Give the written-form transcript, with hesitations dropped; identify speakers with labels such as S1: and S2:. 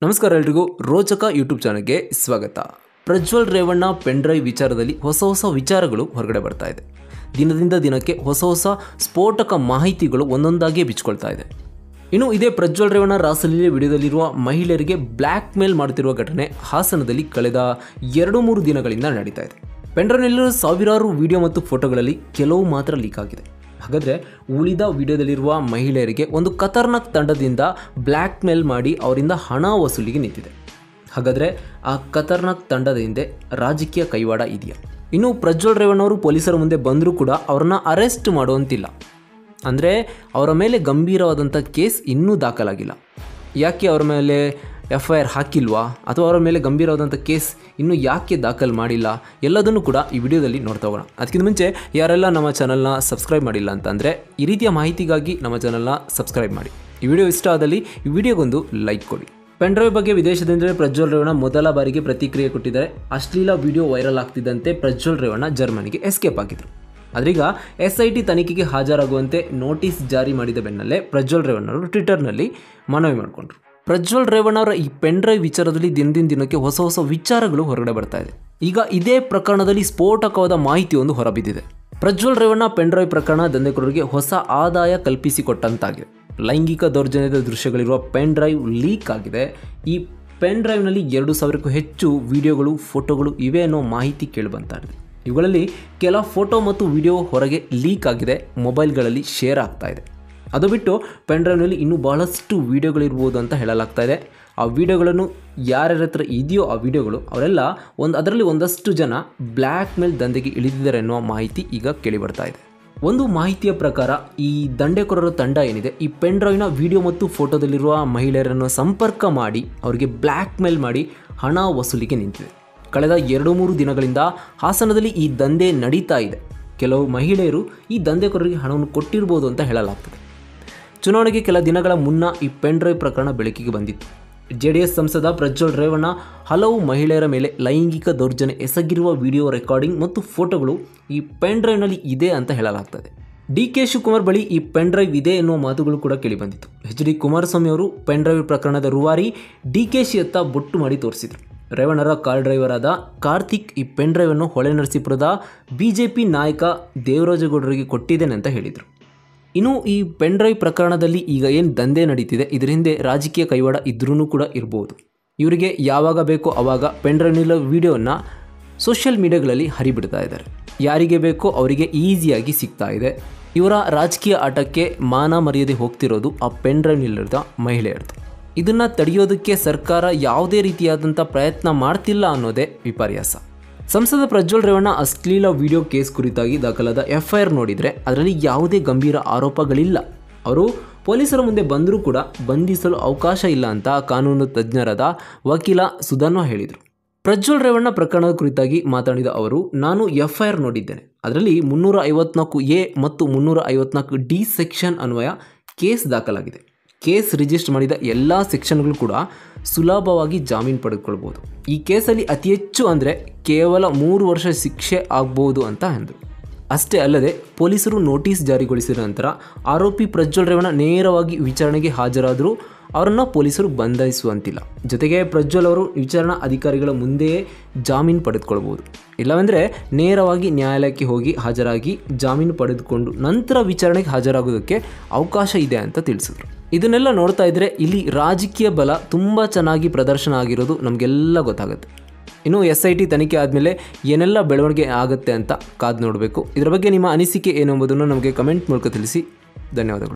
S1: ನಮಸ್ಕಾರ ಎಲ್ರಿಗೂ ರೋಚಕ ಯೂಟ್ಯೂಬ್ ಚಾನಲ್ಗೆ ಸ್ವಾಗತ. ಪ್ರಜ್ವಲ್ ರೇವಣ್ಣ ಪೆನ್ ಡ್ರೈವ್ ವಿಚಾರದಲ್ಲಿ ಹೊಸ ವಿಚಾರಗಳು ಹೊರಗಡೆ ಬರ್ತಾ ಇದೆ. ದಿನದಿಂದ ದಿನಕ್ಕೆ ಹೊಸ ಸ್ಫೋಟಕ ಮಾಹಿತಿಗಳು ಒಂದೊಂದಾಗಿ ಬಿಚ್ಕೊಳ್ತಾ ಇದೆ. ಇನ್ನು ಇದೇ ಪ್ರಜ್ವಲ್ ರೇವಣ್ಣ ರಾಸಲೀಲೆ ವಿಡಿಯೋದಲ್ಲಿರುವ ಮಹಿಳೆಯರಿಗೆ ಬ್ಲ್ಯಾಕ್ ಮೇಲ್ ಮಾಡುತ್ತಿರುವ ಘಟನೆ ಹಾಸನದಲ್ಲಿ ಕಳೆದ 2-3 ದಿನಗಳಿಂದ ನಡೀತಾ ಇದೆ. ಪೆನ್ ಡ್ರೈವ್ನಲ್ಲಿರುವ ಸಾವಿರಾರು ವಿಡಿಯೋ ಮತ್ತು ಫೋಟೋಗಳಲ್ಲಿ ಕೆಲವು ಮಾತ್ರ ಲೀಕ್ ಆಗಿದೆ. ಹಾಗಾದರೆ ಉಳಿದ ವಿಡಿಯೋದಲ್ಲಿರುವ ಮಹಿಳೆಯರಿಗೆ ಒಂದು ಖತರ್ನಾಕ್ ತಂಡದಿಂದ ಬ್ಲ್ಯಾಕ್ ಮೇಲ್ ಮಾಡಿ ಅವರಿಂದ ಹಣ ವಸೂಲಿಗೆ ನಿಂತಿದೆ. ಹಾಗಾದರೆ ಆ ಖತರ್ನಾಕ್ ತಂಡದ ಹಿಂದೆ ರಾಜಕೀಯ ಕೈವಾಡ ಇದೆಯಾ? ಇನ್ನು ಪ್ರಜ್ವಲ್ ರೇವಣ್ಣ ಅವರು ಪೊಲೀಸರ ಮುಂದೆ ಬಂದರೂ ಕೂಡ ಅವ್ರನ್ನ ಅರೆಸ್ಟ್ ಮಾಡುವಂತಿಲ್ಲ. ಅಂದರೆ ಅವರ ಮೇಲೆ ಗಂಭೀರವಾದಂಥ ಕೇಸ್ ಇನ್ನೂ ದಾಖಲಾಗಿಲ್ಲ. ಯಾಕೆ ಅವರ ಮೇಲೆ FIR ಹಾಕಿಲ್ವಾ ಅಥವಾ ಅವರ ಮೇಲೆ ಗಂಭೀರವಾದಂಥ ಕೇಸ್ ಇನ್ನೂ ಯಾಕೆ ದಾಖಲು ಮಾಡಿಲ್ಲ ಎಲ್ಲದನ್ನು ಕೂಡ ಈ ವಿಡಿಯೋದಲ್ಲಿ ನೋಡ್ತಾ ಹೋಗೋಣ. ಅದಕ್ಕಿಂತ ಮುಂಚೆ ಯಾರೆಲ್ಲ ನಮ್ಮ ಚಾನಲ್ನ ಸಬ್ಸ್ಕ್ರೈಬ್ ಮಾಡಿಲ್ಲ ಅಂತಂದರೆ ಈ ರೀತಿಯ ಮಾಹಿತಿಗಾಗಿ ನಮ್ಮ ಚಾನಲ್ನ ಸಬ್ಸ್ಕ್ರೈಬ್ ಮಾಡಿ. ಈ ವಿಡಿಯೋ ಇಷ್ಟ ಆದಲ್ಲಿ ಈ ವಿಡಿಯೋಗೊಂದು ಲೈಕ್ ಕೊಡಿ. ಪೆನ್ ಡ್ರೈವ್ ಬಗ್ಗೆ ವಿದೇಶದಿಂದ ಪ್ರಜ್ವಲ್ ರೇವಣ್ಣ ಮೊದಲ ಬಾರಿಗೆ ಪ್ರತಿಕ್ರಿಯೆ ಕೊಟ್ಟಿದ್ದಾರೆ. ಅಶ್ಲೀಲ ವಿಡಿಯೋ ವೈರಲ್ ಆಗ್ತಿದ್ದಂತೆ ಪ್ರಜ್ವಲ್ ರೇವಣ್ಣ ಜರ್ಮನಿಗೆ ಎಸ್ಕೇಪ್ ಆಗಿದ್ರು. ಅದರೀಗ SIT ತನಿಖೆಗೆ ಹಾಜರಾಗುವಂತೆ ನೋಟಿಸ್ ಜಾರಿ ಮಾಡಿದ ಬೆನ್ನಲ್ಲೇ ಪ್ರಜ್ವಲ್ ರೇವಣ್ಣ ಅವರು ಟ್ವಿಟರ್ನಲ್ಲಿ ಮನವಿ ಮಾಡಿಕೊಂಡ್ರು. ಪ್ರಜ್ವಲ್ ರೇವಣ್ಣ ಅವರ ಈ ಪೆನ್ ಡ್ರೈವ್ ವಿಚಾರದಲ್ಲಿ ದಿನದಿಂದ ದಿನಕ್ಕೆ ಹೊಸ ವಿಚಾರಗಳು ಹೊರಗಡೆ ಬರ್ತಾ ಇದೆ. ಈಗ ಇದೇ ಪ್ರಕರಣದಲ್ಲಿ ಸ್ಫೋಟಕವಾದ ಮಾಹಿತಿಯೊಂದು ಹೊರಬಿದ್ದಿದೆ. ಪ್ರಜ್ವಲ್ ರೇವಣ್ಣ ಪೆನ್ ಡ್ರೈವ್ ಪ್ರಕರಣ ದಂಧೆಕೋರರಿಗೆ ಹೊಸ ಆದಾಯ ಕಲ್ಪಿಸಿಕೊಟ್ಟಂತಾಗಿದೆ. ಲೈಂಗಿಕ ದೌರ್ಜನ್ಯದ ದೃಶ್ಯಗಳಿರುವ ಪೆನ್ ಡ್ರೈವ್ ಲೀಕ್ ಆಗಿದೆ. ಈ ಪೆನ್ ಡ್ರೈವ್ನಲ್ಲಿ 2,000ಕ್ಕೂ ಹೆಚ್ಚು ವಿಡಿಯೋಗಳು, ಫೋಟೋಗಳು ಇವೆ ಅನ್ನೋ ಮಾಹಿತಿ ಕೇಳಿಬಂತಾ ಇದೆ. ಇವುಗಳಲ್ಲಿ ಕೆಲ ಫೋಟೋ ಮತ್ತು ವಿಡಿಯೋ ಹೊರಗೆ ಲೀಕ್ ಆಗಿದೆ, ಮೊಬೈಲ್ಗಳಲ್ಲಿ ಶೇರ್ ಆಗ್ತಾ ಇದೆ. ಅದು ಬಿಟ್ಟು ಪೆನ್ ಡ್ರೈವ್ನಲ್ಲಿ ಇನ್ನೂ ಬಹಳಷ್ಟು ವೀಡಿಯೋಗಳಿರ್ಬೋದು ಅಂತ ಹೇಳಲಾಗ್ತಾ ಇದೆ. ಆ ವಿಡಿಯೋಗಳನ್ನು ಯಾರ್ಯಾರ ಹತ್ರ ಇದೆಯೋ ಆ ವಿಡಿಯೋಗಳು ಅವರೆಲ್ಲ ಅದರಲ್ಲಿ ಒಂದಷ್ಟು ಜನ ಬ್ಲ್ಯಾಕ್ ಮೇಲ್ ದಂಧೆಗೆ ಇಳಿದಿದ್ದಾರೆ ಅನ್ನೋ ಮಾಹಿತಿ ಈಗ ಕೇಳಿಬರ್ತಾ ಇದೆ. ಒಂದು ಮಾಹಿತಿಯ ಪ್ರಕಾರ ಈ ದಂಧೆಕೋರರ ತಂಡ ಏನಿದೆ, ಈ ಪೆನ್ ಡ್ರೈವ್ನ ವಿಡಿಯೋ ಮತ್ತು ಫೋಟೋದಲ್ಲಿರುವ ಮಹಿಳೆಯರನ್ನು ಸಂಪರ್ಕ ಮಾಡಿ ಅವರಿಗೆ ಬ್ಲ್ಯಾಕ್ ಮೇಲ್ ಮಾಡಿ ಹಣ ವಸೂಲಿಗೆ ನಿಂತಿದೆ. ಕಳೆದ 2-3 ದಿನಗಳಿಂದ ಹಾಸನದಲ್ಲಿ ಈ ದಂಧೆ ನಡೀತಾ ಇದೆ. ಕೆಲವು ಮಹಿಳೆಯರು ಈ ದಂಧೆಕೋರರಿಗೆ ಹಣವನ್ನು ಕೊಟ್ಟಿರ್ಬೋದು ಅಂತ ಹೇಳಲಾಗ್ತದೆ. ಚುನಾವಣೆಗೆ ಕೆಲ ದಿನಗಳ ಮುನ್ನ ಈ ಪೆನ್ ಡ್ರೈವ್ ಪ್ರಕರಣ ಬೆಳಕಿಗೆ ಬಂದಿತ್ತು. JDS ಸಂಸದ ಪ್ರಜ್ವಲ್ ರೇವಣ್ಣ ಹಲವು ಮಹಿಳೆಯರ ಮೇಲೆ ಲೈಂಗಿಕ ದೌರ್ಜನ್ಯ ಎಸಗಿರುವ ವಿಡಿಯೋ ರೆಕಾರ್ಡಿಂಗ್ ಮತ್ತು ಫೋಟೋಗಳು ಈ ಪೆನ್ ಡ್ರೈವ್ನಲ್ಲಿ ಇದೆ ಅಂತ ಹೇಳಲಾಗ್ತದೆ. DK ಶಿವಕುಮಾರ್ ಬಳಿ ಈ ಪೆನ್ ಡ್ರೈವ್ ಇದೆ ಎನ್ನುವ ಮಾತುಗಳು ಕೂಡ ಕೇಳಿಬಂದಿತ್ತು. HD ಕುಮಾರಸ್ವಾಮಿ ಅವರು ಪೆನ್ ಡ್ರೈವ್ ಪ್ರಕರಣದ ರೂವಾರಿ DKಶಿಯತ್ತ ಬೊಟ್ಟು ಮಾಡಿ ತೋರಿಸಿದರು. ರೇವಣ್ಣರ ಕಾರ್ ಡ್ರೈವರ್ ಆದ ಕಾರ್ತಿಕ್ ಈ ಪೆನ್ ಡ್ರೈವನ್ನು ಹೊಳೆನರಸೀಪುರದ BJP ನಾಯಕ ದೇವರಾಜೇಗೌಡರಿಗೆ ಕೊಟ್ಟಿದ್ದೇನೆ ಅಂತ ಹೇಳಿದರು. ಇನ್ನು ಈ ಪೆನ್ ಡ್ರೈವ್ ಪ್ರಕರಣದಲ್ಲಿ ಈಗ ಏನು ದಂಧೆ ನಡೀತಿದೆ ಇದರ ಹಿಂದೆ ರಾಜಕೀಯ ಕೈವಾಡ ಇದ್ರೂ ಕೂಡ ಇರ್ಬೋದು. ಇವರಿಗೆ ಯಾವಾಗ ಬೇಕೋ ಆವಾಗ ಪೆನ್ ಡ್ರೈವ್ನಿಲ್ಲ ವಿಡಿಯೋನ ಸೋಷಿಯಲ್ ಮೀಡಿಯಾಗಳಲ್ಲಿ ಹರಿಬಿಡ್ತಾ ಇದ್ದಾರೆ. ಯಾರಿಗೆ ಬೇಕೋ ಅವರಿಗೆ ಈಸಿಯಾಗಿ ಸಿಗ್ತಾ ಇದೆ. ಇವರ ರಾಜಕೀಯ ಆಟಕ್ಕೆ ಮಾನ ಮರ್ಯಾದೆ ಹೋಗ್ತಿರೋದು ಆ ಪೆನ್ ಡ್ರೈವ್ನಲ್ಲಿರುವ ಮಹಿಳೆಯರದು. ಇದನ್ನು ತಡೆಯೋದಕ್ಕೆ ಸರ್ಕಾರ ಯಾವುದೇ ರೀತಿಯಾದಂಥ ಪ್ರಯತ್ನ ಮಾಡ್ತಿಲ್ಲ ಅನ್ನೋದೇ ವಿಪರ್ಯಾಸ. ಸಂಸದ ಪ್ರಜ್ವಲ್ ರೇವಣ್ಣ ಅಶ್ಲೀಲ ವಿಡಿಯೋ ಕೇಸ್ ಕುರಿತಾಗಿ ದಾಖಲಾದ FIR ನೋಡಿದರೆ ಅದರಲ್ಲಿ ಯಾವುದೇ ಗಂಭೀರ ಆರೋಪಗಳಿಲ್ಲ. ಅವರು ಪೊಲೀಸರ ಮುಂದೆ ಬಂದರೂ ಕೂಡ ಬಂಧಿಸಲು ಅವಕಾಶ ಇಲ್ಲ ಅಂತ ಕಾನೂನು ತಜ್ಞರಾದ ವಕೀಲ ಸುಧನ್ವ ಹೇಳಿದರು. ಪ್ರಜ್ವಲ್ ರೇವಣ್ಣ ಪ್ರಕರಣದ ಕುರಿತಾಗಿ ಮಾತನಾಡಿದ ಅವರು, ನಾನು FIR ನೋಡಿದ್ದೇನೆ. ಅದರಲ್ಲಿ 354A ಮತ್ತು 354D ಸೆಕ್ಷನ್ ಅನ್ವಯ ಕೇಸ್ ದಾಖಲಾಗಿದೆ. ಕೇಸ್ ರಿಜಿಸ್ಟರ್ ಮಾಡಿದ ಎಲ್ಲ ಸೆಕ್ಷನ್ಗಳು ಕೂಡ ಸುಲಭವಾಗಿ ಜಾಮೀನು ಪಡೆದುಕೊಳ್ಬೋದು. ಈ ಕೇಸಲ್ಲಿ ಅತಿ ಹೆಚ್ಚು ಅಂದರೆ ಕೇವಲ 3 ವರ್ಷ ಶಿಕ್ಷೆ ಆಗ್ಬೋದು ಅಂತ ಅಂದರು. ಅಷ್ಟೇ ಅಲ್ಲದೆ ಪೊಲೀಸರು ನೋಟಿಸ್ ಜಾರಿಗೊಳಿಸಿದ ನಂತರ ಆರೋಪಿ ಪ್ರಜ್ವಲ್ ರೇವಣ್ಣ ನೇರವಾಗಿ ವಿಚಾರಣೆಗೆ ಹಾಜರಾದರೂ ಅವರನ್ನು ಪೊಲೀಸರು ಬಂಧಿಸುವಂತಿಲ್ಲ. ಜೊತೆಗೆ ಪ್ರಜ್ವಲ್ ಅವರು ವಿಚಾರಣಾ ಅಧಿಕಾರಿಗಳ ಮುಂದೆಯೇ ಜಾಮೀನು ಪಡೆದುಕೊಳ್ಬೋದು. ಇಲ್ಲವೆಂದರೆ ನೇರವಾಗಿ ನ್ಯಾಯಾಲಯಕ್ಕೆ ಹೋಗಿ ಹಾಜರಾಗಿ ಜಾಮೀನು ಪಡೆದುಕೊಂಡು ನಂತರ ವಿಚಾರಣೆಗೆ ಹಾಜರಾಗೋದಕ್ಕೆ ಅವಕಾಶ ಇದೆ ಅಂತ ತಿಳಿಸಿದ್ರು. ಇದನ್ನೆಲ್ಲ ನೋಡ್ತಾ ಇದ್ದರೆ ಇಲ್ಲಿ ರಾಜಕೀಯ ಬಲ ತುಂಬ ಚೆನ್ನಾಗಿ ಪ್ರದರ್ಶನ ಆಗಿರೋದು ನಮಗೆಲ್ಲ ಗೊತ್ತಾಗುತ್ತೆ. ಇನ್ನು SIT ತನಿಖೆ ಆದಮೇಲೆ ಏನೆಲ್ಲ ಬೆಳವಣಿಗೆ ಆಗುತ್ತೆ ಅಂತ ಕಾದು ನೋಡಬೇಕು. ಇದರ ಬಗ್ಗೆ ನಿಮ್ಮ ಅನಿಸಿಕೆ ಏನು ಎಂಬುದನ್ನು ನಮಗೆ ಕಮೆಂಟ್ ಮೂಲಕ ತಿಳಿಸಿ. ಧನ್ಯವಾದಗಳು.